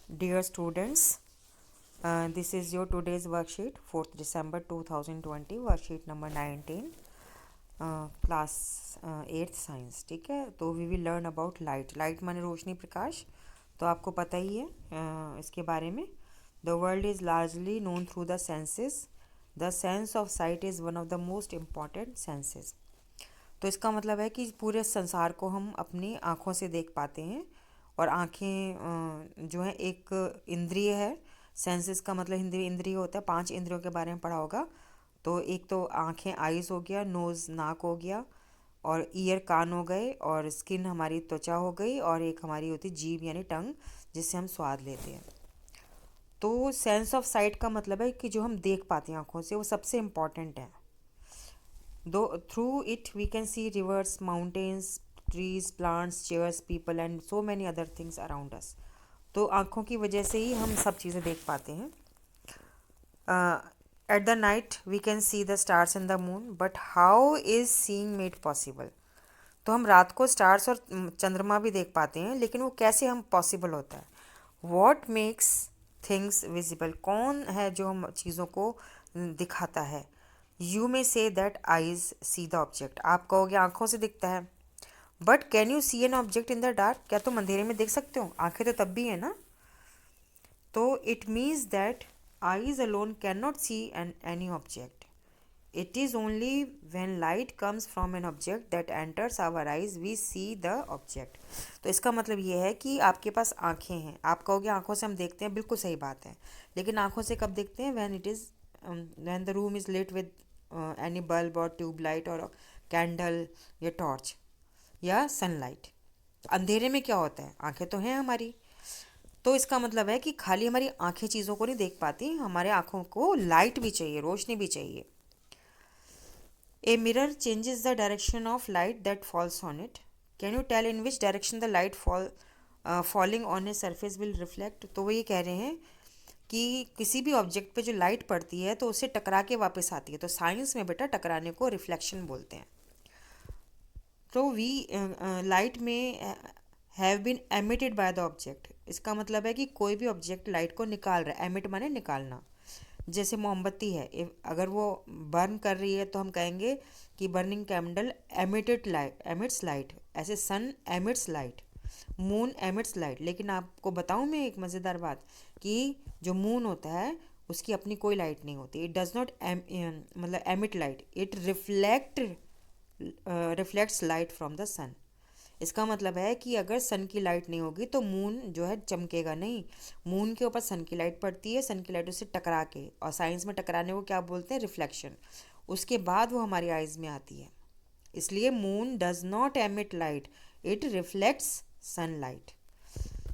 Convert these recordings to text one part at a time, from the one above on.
Dear students, this is your today's worksheet, 4th December 2020, worksheet number 19, class 8th science. ठीक है, तो we will learn about light माने रोशनी, प्रकाश. तो आपको पता ही है इसके बारे में. The world is largely known through the senses. The sense of site is one of the most important senses. तो इसका मतलब है कि पूरे संसार को हम अपनी आँखों से देख पाते हैं. और आँखें जो है एक इंद्रिय है. सेंसेस का मतलब हिंदी इंद्रिय होता है. 5 इंद्रियों के बारे में पढ़ा होगा. तो एक तो आँखें आइज़ हो गया, नोज़ नाक हो गया, और ईयर कान हो गए, और स्किन हमारी त्वचा हो गई, और एक हमारी होती जीभ यानी टंग, जिससे हम स्वाद लेते हैं. तो सेंस ऑफ साइट का मतलब है कि जो हम देख पाते हैं आँखों से, वो सबसे इम्पॉर्टेंट है. Though through it we can see rivers, mountains, trees, plants, chairs, people and so many other things around us. तो आँखों की वजह से ही हम सब चीज़ें देख पाते हैं. At the night we can see the stars and the moon, but how is seeing made possible? तो हम रात को स्टार्स और चंद्रमा भी देख पाते हैं, लेकिन वो कैसे हम पॉसिबल होता है. What makes things visible? कौन है जो हम चीज़ों को दिखाता है. You may say that eyes see the object. आप कहोगे आंखों से दिखता है, but can you see an object in the dark? क्या तुम अंधेरे में देख सकते हो? आंखें तो तब भी है ना. तो it means that eyes alone can not see an any object. It is only when light comes from an object that enters our eyes we see the object. तो इसका मतलब ये है कि आपके पास आंखें हैं. आप कहोगे आंखों से हम देखते हैं, बिल्कुल सही बात है. लेकिन आंखों से कब देखते हैं? When the room is lit with any bulb और ट्यूबलाइट और कैंडल या टॉर्च या सनलाइट. अंधेरे में क्या होता है? आंखें तो हैं हमारी. तो इसका मतलब है कि खाली हमारी आंखें चीज़ों को नहीं देख पाती, हमारे आंखों को लाइट भी चाहिए, रोशनी भी चाहिए. A mirror changes the direction of light that falls on it. Can you tell in which direction the falling on a surface will reflect? तो वो ये कह रहे हैं कि किसी भी ऑब्जेक्ट पे जो लाइट पड़ती है तो उससे टकरा के वापस आती है. तो साइंस में बेटा टकराने को रिफ्लेक्शन बोलते हैं. तो लाइट में have been emitted by the object. इसका मतलब है कि कोई भी ऑब्जेक्ट लाइट को निकाल रहा है. एमिट माने निकालना. जैसे मोमबत्ती है, अगर वो बर्न कर रही है तो हम कहेंगे कि बर्निंग कैंडल एमिट्स लाइट. ऐसे sun emits light, moon emits light. लेकिन आपको बताऊं मैं एक मज़ेदार बात, कि जो मून होता है उसकी अपनी कोई लाइट नहीं होती. इट डज़ नॉट मतलब emit light, it reflects light from the sun. इसका मतलब है कि अगर सन की लाइट नहीं होगी तो मून जो है चमकेगा नहीं. मून के ऊपर सन की लाइट पड़ती है, सन की लाइट उससे टकरा के, और साइंस में टकराने को क्या बोलते हैं? रिफ्लेक्शन. उसके बाद वो हमारी आइज़ में आती है. इसलिए moon does not emit light, it reflects sun light.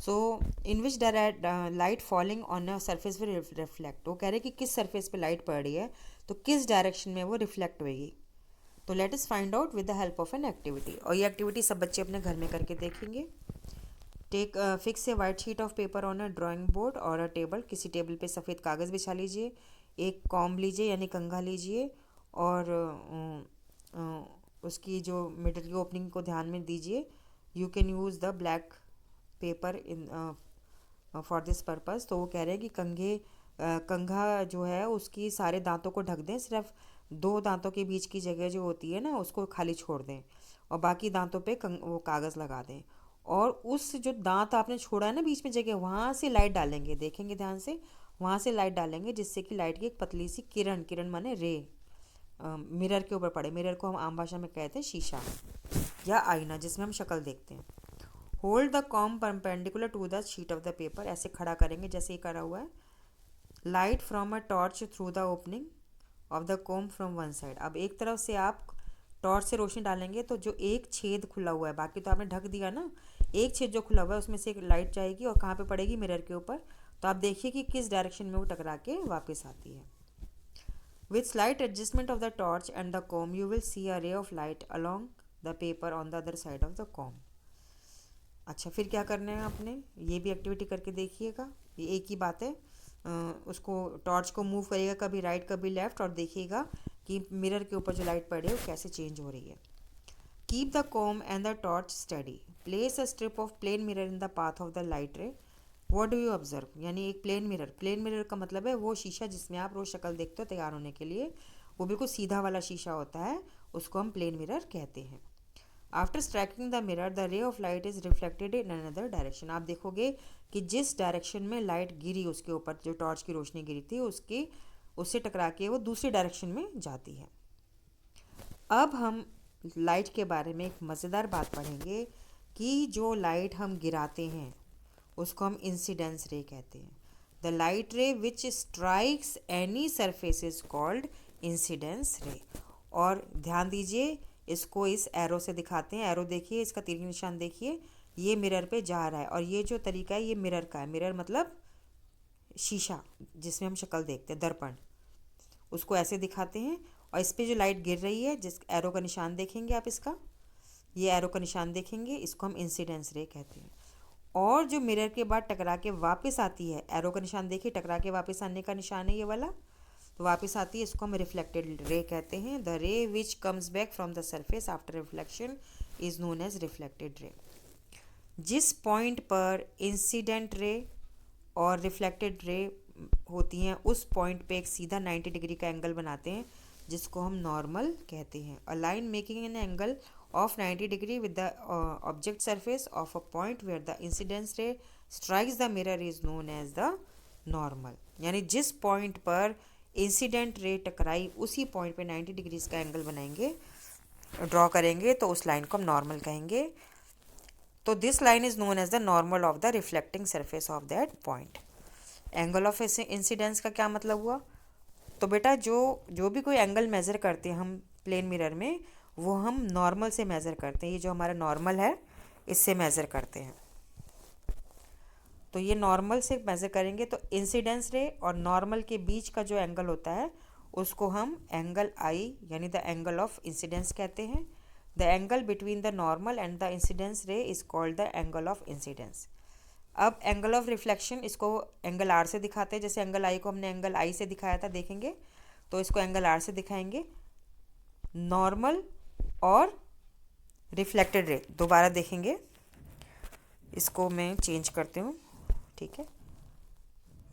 So in which light falling on a surface will reflect. वो कह रहे हैं कि किस सरफेस पे लाइट पड़ रही है तो किस डायरेक्शन में वो रिफ्लेक्ट होगी. तो let us find out with the help of an activity. और ये एक्टिविटी सब बच्चे अपने घर में करके देखेंगे. Fix a white sheet of paper on a drawing board और अ टेबल. किसी टेबल पे सफ़ेद कागज़ बिछा लीजिए. एक कॉम्ब लीजिए यानी कंघा लीजिए, और उसकी जो मिडल की ओपनिंग को ध्यान में दीजिए. You can use the black paper in for this purpose. तो वो कह रहे हैं कि कंघा जो है उसकी सारे दांतों को ढक दें. सिर्फ 2 दांतों के बीच की जगह जो होती है ना उसको खाली छोड़ दें, और बाकी दांतों पे वो कागज़ लगा दें. और उस जो दांत आपने छोड़ा है ना बीच में जगह, वहाँ से लाइट डालेंगे. देखेंगे ध्यान से, वहाँ से लाइट डालेंगे जिससे कि लाइट की एक पतली सी किरण, किरण माने रे, मिरर के ऊपर पड़े. मिरर को हम आम भाषा में कहते हैं शीशा या आईना, जिसमें हम शक्ल देखते हैं. Hold the comb perpendicular to the sheet of the paper. ऐसे खड़ा करेंगे जैसे ये करा हुआ है. Light from a torch through the opening of the comb from one side. अब एक तरफ से आप टॉर्च से रोशनी डालेंगे तो जो एक छेद खुला हुआ है, बाकी तो आपने ढक दिया ना, एक छेद जो खुला हुआ है उसमें से एक लाइट जाएगी और कहाँ पे पड़ेगी? मिरर के ऊपर. तो आप देखिए कि किस डायरेक्शन में वो टकरा के वापस आती है. With slight adjustment of the torch and the com you will see a ray of light along the paper on the other side of the com. अच्छा, फिर क्या करना है आपने? ये भी एक्टिविटी करके देखिएगा. ये एक ही बात है. उसको टॉर्च को मूव करिएगा कभी राइट कभी लेफ्ट, और देखिएगा कि मिरर के ऊपर जो लाइट पड़ी है वो कैसे चेंज हो रही है. Keep the comb and the torch steady. Place a strip of plane mirror in the path of the light ray. What do you observe, यानी एक प्लेन मिरर, प्लेन मिरर का मतलब है वो शीशा जिसमें आप रोज शक्ल देखते हो तैयार होने के लिए, वो बिल्कुल सीधा वाला शीशा होता है, उसको हम प्लेन मिरर कहते हैं। After striking the mirror the ray of light is reflected in another direction. आप देखोगे कि जिस डायरेक्शन में लाइट गिरी उसके ऊपर, जो टॉर्च की रोशनी गिरी थी उसकी, उससे टकरा के वो दूसरी डायरेक्शन में जाती है। अब हम लाइट के बारे में एक मज़ेदार बात पढ़ेंगे कि जो लाइट हम गिराते हैं उसको हम इंसिडेंस रे कहते हैं। द लाइट रे विच strikes any surface is called incidence रे। और ध्यान दीजिए, इसको इस एरो से दिखाते हैं। एरो देखिए, इसका तीर का निशान देखिए, ये मिरर पे जा रहा है और ये जो तरीका है ये मिरर का है। मिरर मतलब शीशा जिसमें हम शक्ल देखते हैं, दर्पण, उसको ऐसे दिखाते हैं। और इस पे जो लाइट गिर रही है, जिस एरो का निशान देखेंगे आप, इसका ये एरो का निशान देखेंगे, इसको हम इंसिडेंस रे कहते हैं। और जो मिरर के बाद टकरा के वापस आती है, एरो का निशान देखिए, टकरा के वापस आने का निशान है ये वाला, तो वापस आती है, इसको हम रिफ्लेक्टेड रे कहते हैं। The ray which comes back from the surface after reflection is known as reflected ray. जिस पॉइंट पर इंसिडेंट रे और रिफ्लेक्टेड रे होती हैं उस पॉइंट पे एक सीधा 90 डिग्री का एंगल बनाते हैं जिसको हम नॉर्मल कहते हैं। A line making an angle of 90 degree with the object surface of a point where the incidence ray strikes the mirror is known as the normal. यानी जिस पॉइंट पर इंसिडेंट रे टकराई उसी पॉइंट पे 90 degrees का angle बनाएंगे, draw करेंगे, तो उस लाइन को हम नॉर्मल कहेंगे। तो this line is known as the normal of the reflecting surface of that point. Angle of incidence का क्या मतलब हुआ? तो बेटा जो जो भी कोई एंगल मेज़र करते हैं हम प्लेन मिरर में, वो हम नॉर्मल से मेज़र करते हैं। ये जो हमारा नॉर्मल है इससे मेज़र करते हैं। तो ये नॉर्मल से मेज़र करेंगे तो इंसिडेंस रे और नॉर्मल के बीच का जो एंगल होता है उसको हम एंगल आई यानी द एंगल ऑफ इंसिडेंस कहते हैं। The angle between the normal and the incidence रे is called the angle of incidence. अब एंगल ऑफ रिफ्लेक्शन, इसको एंगल आर से दिखाते हैं। जैसे एंगल आई को हमने एंगल आई से दिखाया था, देखेंगे, तो इसको एंगल आर से दिखाएंगे। नॉर्मल और रिफ्लेक्टेड रे दोबारा देखेंगे, इसको मैं चेंज करती हूँ, ठीक है।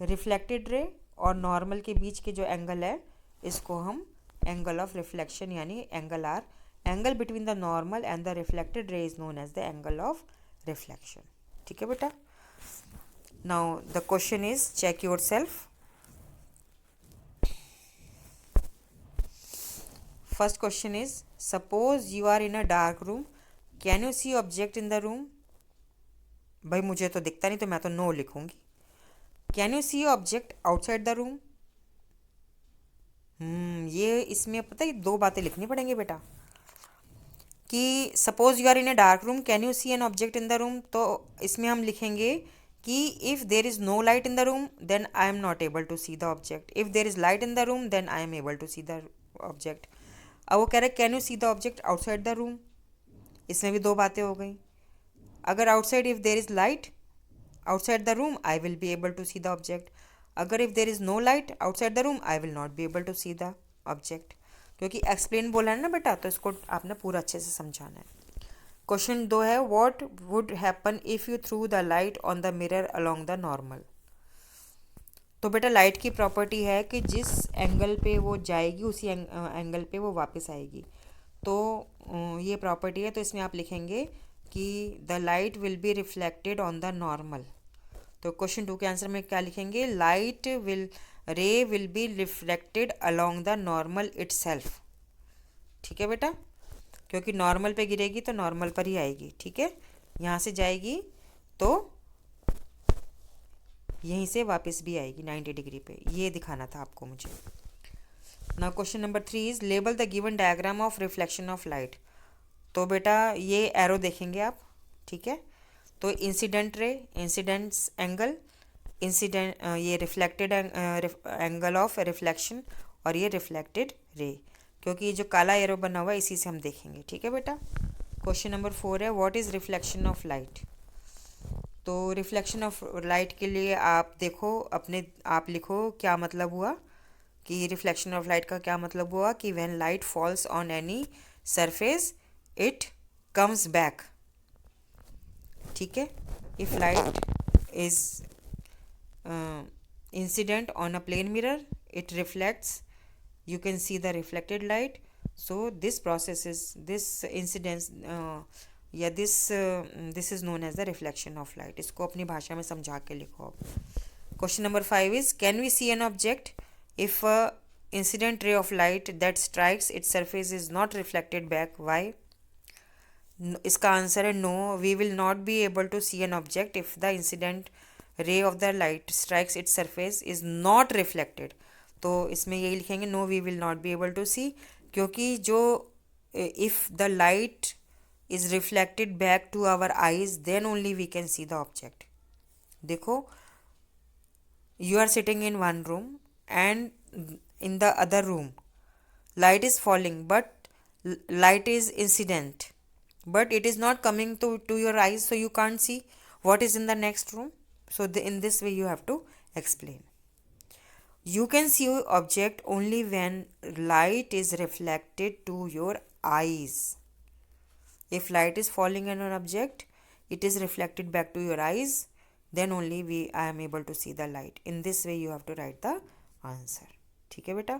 रिफ्लेक्टेड रे और नॉर्मल के बीच के जो एंगल है इसको हम एंगल ऑफ रिफ्लेक्शन यानी angle R. Angle between the normal and the reflected ray is known as the angle of reflection. ठीक है बेटा। Now the question is check yourself. First question is suppose you are in a dark room, can you see object in the room? भाई मुझे तो दिखता नहीं, तो मैं तो नो लिखूंगी। Can you see object outside the room? ये इसमें पता है दो बातें लिखनी पड़ेंगी बेटा, कि suppose you are in a dark room, can you see an object in the room. तो इसमें हम लिखेंगे कि if there is no light in the room then I am not able to see the object, if there is light in the room then I am able to see the object. अब वो कह रहे can you see the object outside the room, इसमें भी दो बातें हो गई। अगर outside if there is light outside the room I will be able to see the object, अगर if there is no light outside the room I will not be able to see the object. क्योंकि explain बोला है ना बेटा, तो इसको आपने पूरा अच्छे से समझाना है। क्वेश्चन 2 है what would happen if you through the light on the mirror along the normal. तो बेटा लाइट की प्रॉपर्टी है कि जिस एंगल पे वो जाएगी उसी एंगल पे वो वापस आएगी। तो ये प्रॉपर्टी है, तो इसमें आप लिखेंगे कि the light will be reflected on the normal. तो क्वेश्चन 2 के आंसर में क्या लिखेंगे? लाइट विल रे will be reflected along the normal itself. ठीक है बेटा, क्योंकि नॉर्मल पे गिरेगी तो नॉर्मल पर ही आएगी। ठीक है, यहाँ से जाएगी तो यहीं से वापस भी आएगी 90 डिग्री पे, ये दिखाना था आपको मुझे। Now question number 3 is label the given diagram of reflection of light. तो बेटा ये एरो देखेंगे आप, ठीक है। तो incident ray, incidence angle, incident ये रिफ्लेक्टेड एंगल ऑफ रिफ्लेक्शन, और ये रिफ्लेक्टेड रे, क्योंकि ये जो काला एरो बना हुआ है इसी से हम देखेंगे। ठीक है बेटा। क्वेश्चन नंबर 4 है what is reflection of light. तो रिफ्लेक्शन ऑफ लाइट के लिए आप देखो अपने, आप लिखो क्या मतलब हुआ कि रिफ्लेक्शन ऑफ लाइट का क्या मतलब हुआ कि when light falls on any surface it comes back. ठीक है, if light is incident on a plane mirror, it reflects, you can see the reflected light. So this process is this incidence या this is known as the reflection of light. इसको अपनी भाषा में समझा के लिखो आप. Question number 5 is, can we see an object if a incident ray of light that strikes its surface is not reflected back? Why? इसका answer है no, we will not be able to see an object if the incident ray of the light strikes its surface is not reflected. तो इसमें यही लिखेंगे no we will not be able to see, क्योंकि जो if the light is reflected back to our eyes then only we can see the object. देखो, you are sitting in one room and in the other room light is falling, but light is incident, but it is not coming to your eyes, so you can't see what is in the next room. So in this way you have to explain. You can see object only when light is reflected to your eyes. If light is falling on an object, it is reflected back to your eyes, then only I am able to see the light. In this way you have to write the answer. ठीक है बेटा.